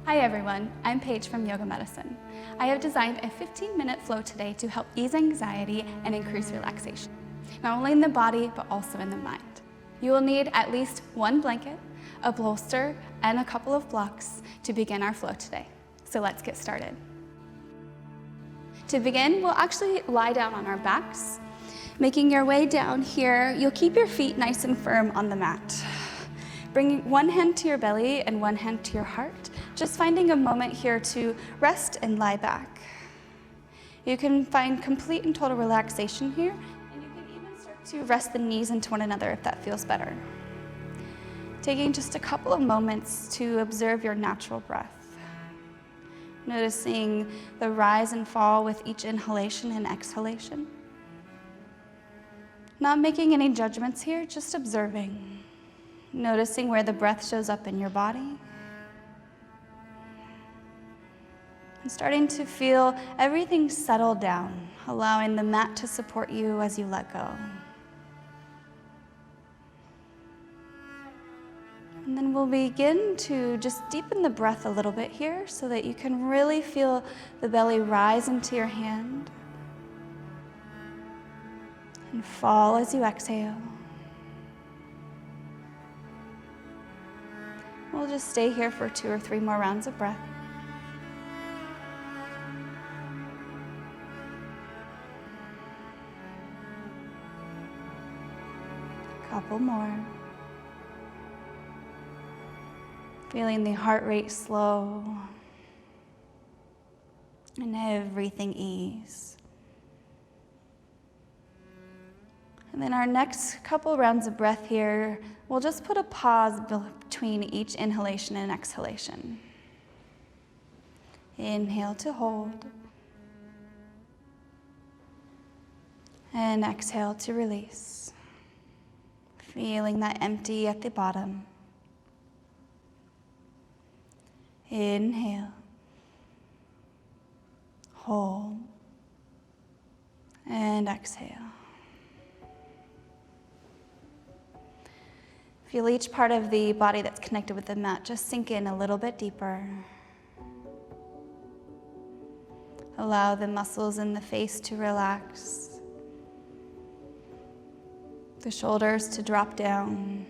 Hi everyone, I'm Paige from Yoga Medicine. I have designed a 15-minute flow today to help ease anxiety and increase relaxation, not only in the body, but also in the mind. You will need at least one blanket, a bolster, and a couple of blocks to begin our flow today. So let's get started. To begin, we'll actually lie down on our backs. Making your way down here, you'll keep your feet nice and firm on the mat. Bringing one hand to your belly and one hand to your heart, just finding a moment here to rest and lie back. You can find complete and total relaxation here, and you can even start to rest the knees into one another if that feels better. Taking just a couple of moments to observe your natural breath. Noticing the rise and fall with each inhalation and exhalation. Not making any judgments here, just observing. Noticing where the breath shows up in your body. And starting to feel everything settle down, allowing the mat to support you as you let go. And then we'll begin to just deepen the breath a little bit here so that you can really feel the belly rise into your hand and fall as you exhale. We'll just stay here for 2 or 3 more rounds of breath. A couple more. Feeling the heart rate slow and everything ease. And then our next couple rounds of breath here, we'll just put a pause between each inhalation and exhalation. Inhale to hold. And exhale to release. Feeling that empty at the bottom. Inhale. Hold. And exhale. Feel each part of the body that's connected with the mat just sink in a little bit deeper. Allow the muscles in the face to relax. The shoulders to drop down.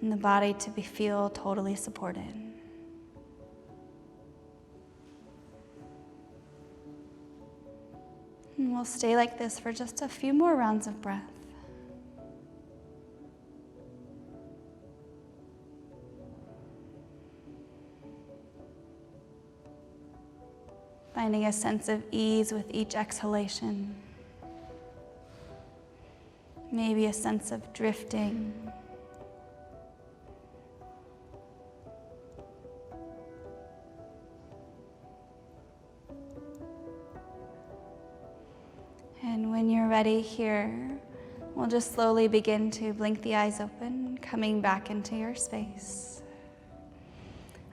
And the body to feel totally supported. And we'll stay like this for just a few more rounds of breath. Finding a sense of ease with each exhalation. Maybe a sense of drifting. And when you're ready here, we'll just slowly begin to blink the eyes open, coming back into your space.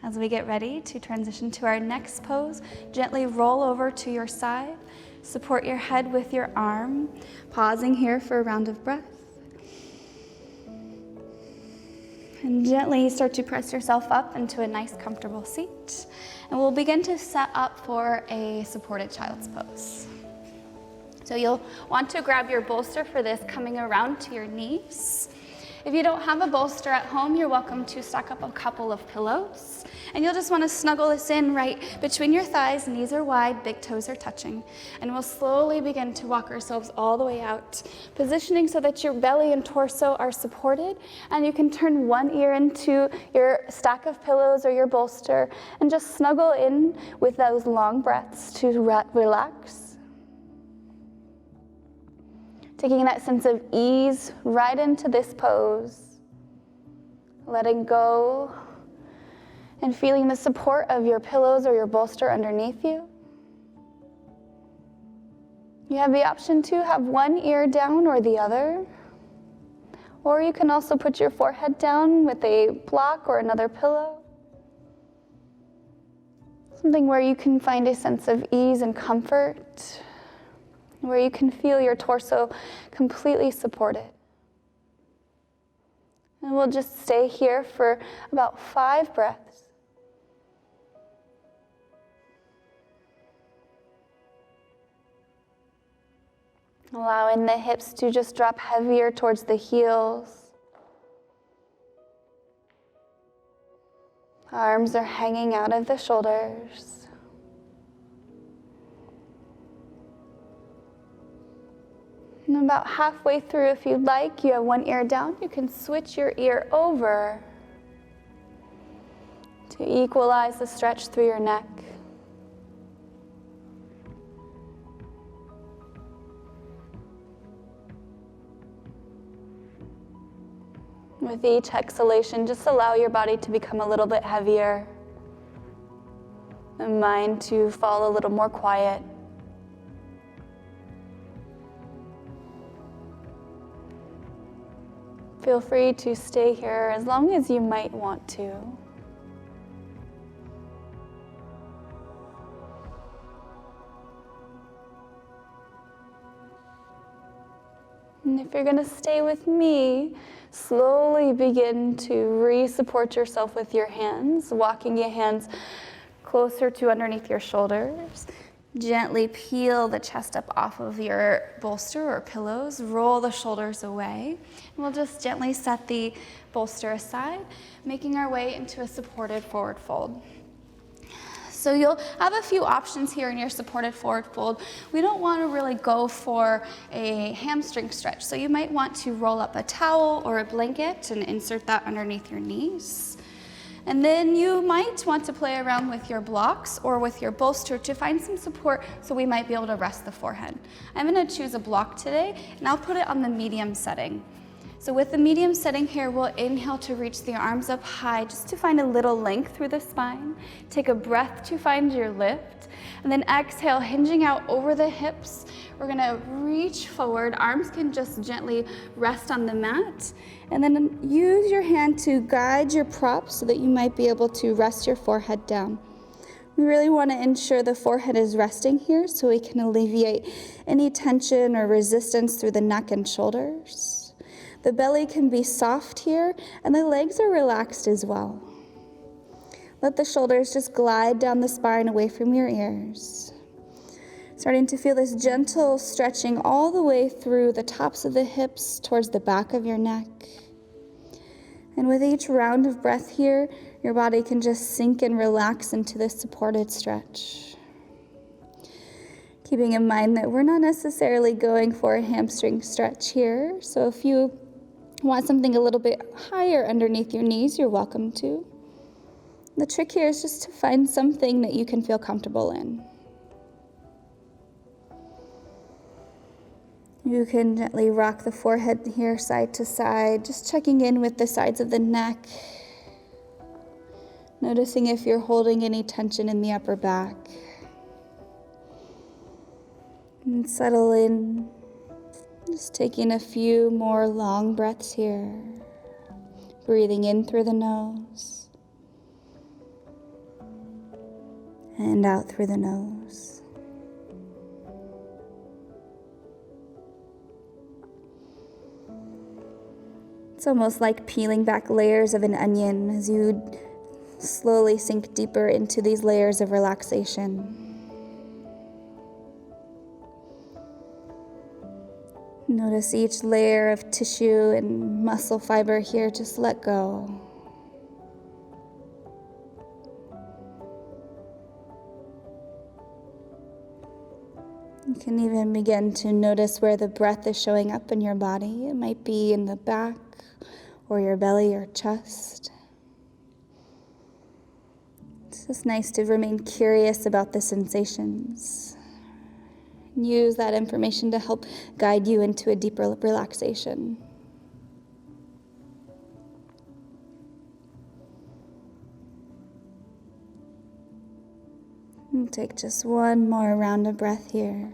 As we get ready to transition to our next pose, gently roll over to your side, support your head with your arm, pausing here for a round of breath. And gently start to press yourself up into a nice comfortable seat. And we'll begin to set up for a supported child's pose. So you'll want to grab your bolster for this, coming around to your knees. If you don't have a bolster at home, you're welcome to stack up a couple of pillows. And you'll just want to snuggle this in right between your thighs, knees are wide, big toes are touching. And we'll slowly begin to walk ourselves all the way out, positioning so that your belly and torso are supported. And you can turn one ear into your stack of pillows or your bolster and just snuggle in with those long breaths to relax. Taking that sense of ease right into this pose. Letting go and feeling the support of your pillows or your bolster underneath you. You have the option to have one ear down or the other. Or you can also put your forehead down with a block or another pillow. Something where you can find a sense of ease and comfort, where you can feel your torso completely supported. And we'll just stay here for about 5 breaths. Allowing the hips to just drop heavier towards the heels. Arms are hanging out of the shoulders. And about halfway through, if you'd like, you have one ear down, you can switch your ear over to equalize the stretch through your neck. With each exhalation, just allow your body to become a little bit heavier, the mind to fall a little more quiet. Feel free to stay here as long as you might want to. And if you're going to stay with me, slowly begin to re-support yourself with your hands, walking your hands closer to underneath your shoulders. Gently peel the chest up off of your bolster or pillows, roll the shoulders away, and we'll just gently set the bolster aside, making our way into a supported forward fold. So you'll have a few options here in your supported forward fold. We don't want to really go for a hamstring stretch, so you might want to roll up a towel or a blanket and insert that underneath your knees. And then you might want to play around with your blocks or with your bolster to find some support, so we might be able to rest the forehead. I'm going to choose a block today, and I'll put it on the medium setting. So with the medium setting here, we'll inhale to reach the arms up high just to find a little length through the spine. Take a breath to find your lift, and then exhale, hinging out over the hips. We're gonna reach forward. Arms can just gently rest on the mat, and then use your hand to guide your prop so that you might be able to rest your forehead down. We really want to ensure the forehead is resting here so we can alleviate any tension or resistance through the neck and shoulders. The belly can be soft here, and the legs are relaxed as well. Let the shoulders just glide down the spine away from your ears. Starting to feel this gentle stretching all the way through the tops of the hips towards the back of your neck. And with each round of breath here, your body can just sink and relax into this supported stretch. Keeping in mind that we're not necessarily going for a hamstring stretch here, so if you want something a little bit higher underneath your knees, you're welcome to. The trick here is just to find something that you can feel comfortable in. You can gently rock the forehead here side to side, just checking in with the sides of the neck. Noticing if you're holding any tension in the upper back. And settle in. Just taking a few more long breaths here. Breathing in through the nose. And out through the nose. It's almost like peeling back layers of an onion as you slowly sink deeper into these layers of relaxation. Notice each layer of tissue and muscle fiber here, just let go. You can even begin to notice where the breath is showing up in your body. It might be in the back or your belly or chest. It's just nice to remain curious about the sensations. Use that information to help guide you into a deeper relaxation. And take just one more round of breath here.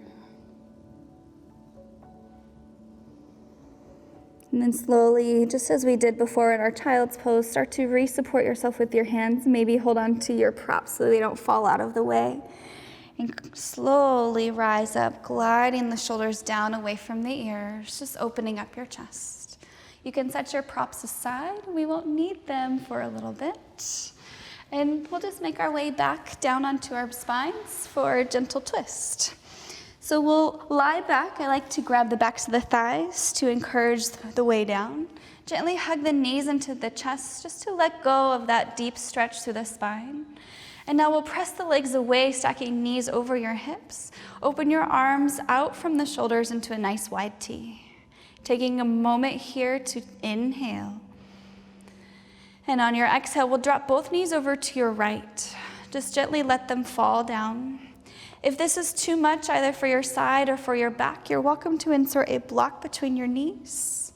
And then slowly, just as we did before in our child's pose, start to re-support yourself with your hands. Maybe hold on to your props so they don't fall out of the way. And slowly rise up, gliding the shoulders down away from the ears, just opening up your chest. You can set your props aside. We won't need them for a little bit. And we'll just make our way back down onto our spines for a gentle twist. So we'll lie back. I like to grab the backs of the thighs to encourage the way down. Gently hug the knees into the chest just to let go of that deep stretch through the spine. And now we'll press the legs away, stacking knees over your hips. Open your arms out from the shoulders into a nice wide T. Taking a moment here to inhale. And on your exhale, we'll drop both knees over to your right. Just gently let them fall down. If this is too much, either for your side or for your back, you're welcome to insert a block between your knees.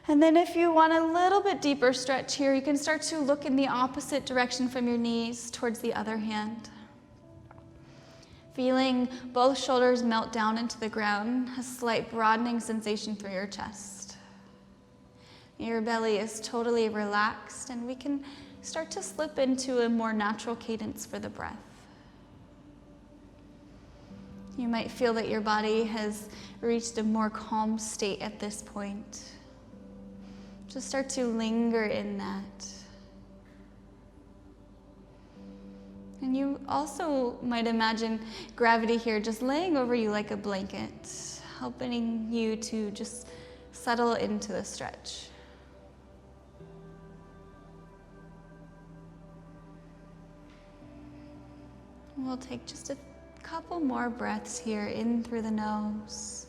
And then if you want a little bit deeper stretch here, you can start to look in the opposite direction from your knees towards the other hand. Feeling both shoulders melt down into the ground, a slight broadening sensation through your chest. Your belly is totally relaxed, and we can start to slip into a more natural cadence for the breath. You might feel that your body has reached a more calm state at this point. Just start to linger in that. And you also might imagine gravity here just laying over you like a blanket, helping you to just settle into the stretch. We'll take just a couple more breaths here, in through the nose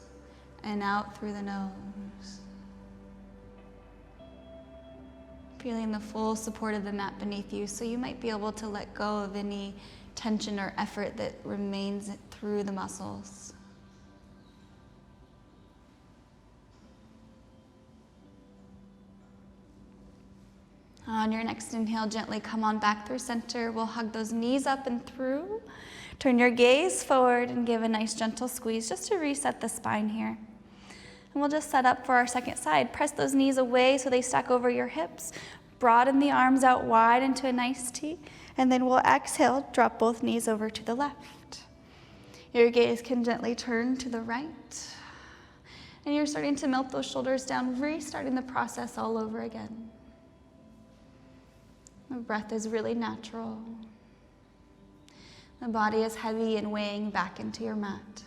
and out through the nose. Feeling the full support of the mat beneath you, so you might be able to let go of any tension or effort that remains through the muscles. On your next inhale, gently come on back through center. We'll hug those knees up and through. Turn your gaze forward and give a nice gentle squeeze just to reset the spine here. And we'll just set up for our second side. Press those knees away so they stack over your hips. Broaden the arms out wide into a nice T. And then we'll exhale, drop both knees over to the left. Your gaze can gently turn to the right. And you're starting to melt those shoulders down, restarting the process all over again. The breath is really natural. The body is heavy and weighing back into your mat.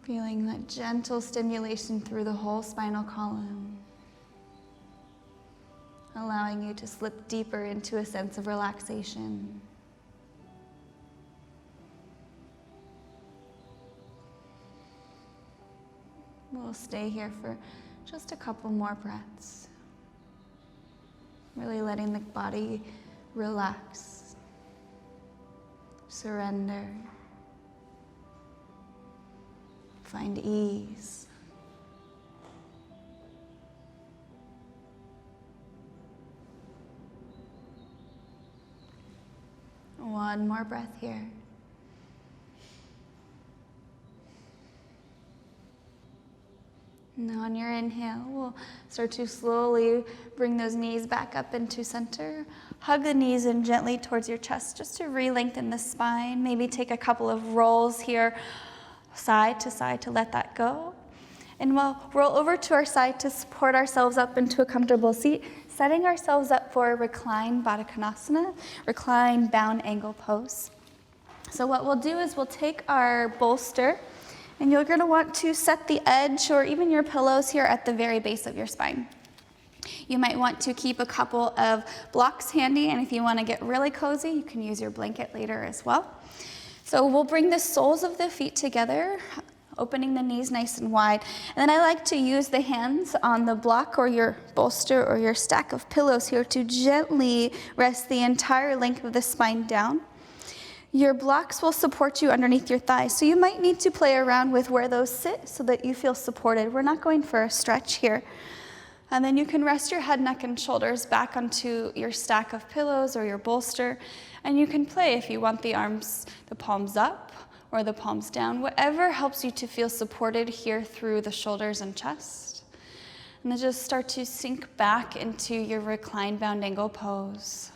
Feeling that gentle stimulation through the whole spinal column, allowing you to slip deeper into a sense of relaxation. We'll stay here for just a couple more breaths. Really letting the body relax, surrender. Find ease. One more breath here. Now on your inhale, we'll start to slowly bring those knees back up into center. Hug the knees in gently towards your chest just to re-lengthen the spine. Maybe take a couple of rolls here, side to let that go. And we'll roll over to our side to support ourselves up into a comfortable seat, setting ourselves up for a reclined Baddha Konasana, reclined bound angle pose. So what we'll do is we'll take our bolster, and you're going to want to set the edge or even your pillows here at the very base of your spine. You might want to keep a couple of blocks handy, and if you want to get really cozy, you can use your blanket later as well. So we'll bring the soles of the feet together, opening the knees nice and wide. And then I like to use the hands on the block or your bolster or your stack of pillows here to gently rest the entire length of the spine down. Your blocks will support you underneath your thighs, so you might need to play around with where those sit so that you feel supported. We're not going for a stretch here. And then you can rest your head, neck, and shoulders back onto your stack of pillows or your bolster, and you can play if you want the arms, the palms up or the palms down, whatever helps you to feel supported here through the shoulders and chest. And then just start to sink back into your reclined bound angle pose.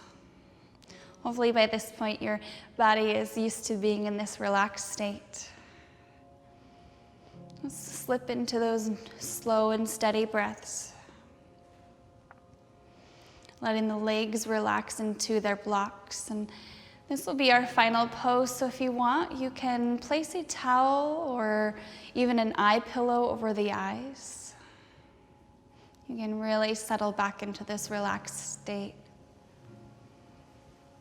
Hopefully by this point your body is used to being in this relaxed state. Let's slip into those slow and steady breaths. Letting the legs relax into their blocks. And this will be our final pose, so if you want, you can place a towel or even an eye pillow over the eyes. You can really settle back into this relaxed state.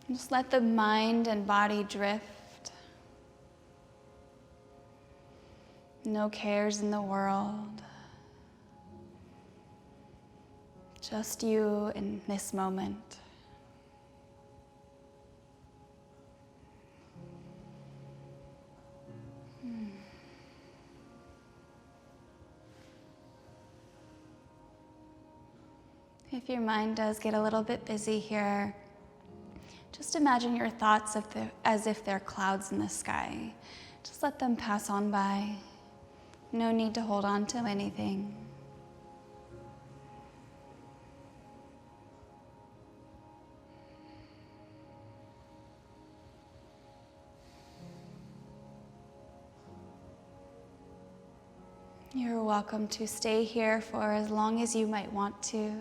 Just let the mind and body drift. No cares in the world. Just you in this moment. If your mind does get a little bit busy here, just imagine your thoughts as if they're clouds in the sky. Just let them pass on by. No need to hold on to anything. You're welcome to stay here for as long as you might want to.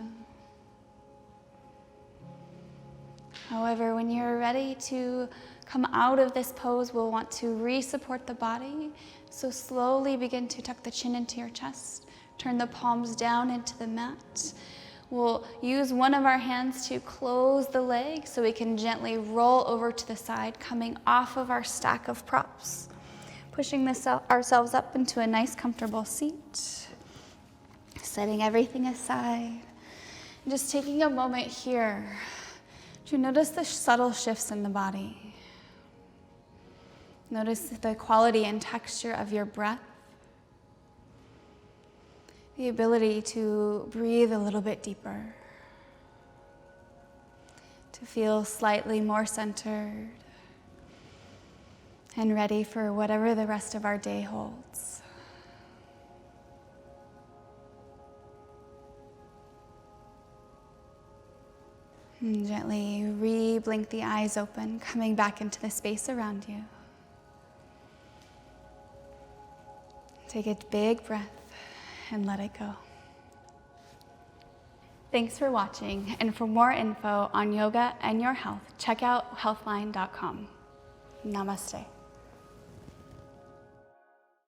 However, when you're ready to come out of this pose, we'll want to re-support the body. So slowly begin to tuck the chin into your chest. Turn the palms down into the mat. We'll use one of our hands to close the leg so we can gently roll over to the side, coming off of our stack of props. Pushing ourselves up into a nice comfortable seat. Setting everything aside. And just taking a moment here to notice the subtle shifts in the body. Notice the quality and texture of your breath. The ability to breathe a little bit deeper. To feel slightly more centered and ready for whatever the rest of our day holds. And gently re-blink the eyes open, coming back into the space around you. Take a big breath and let it go. Thanks for watching, and for more info on yoga and your health, check out healthline.com. Namaste.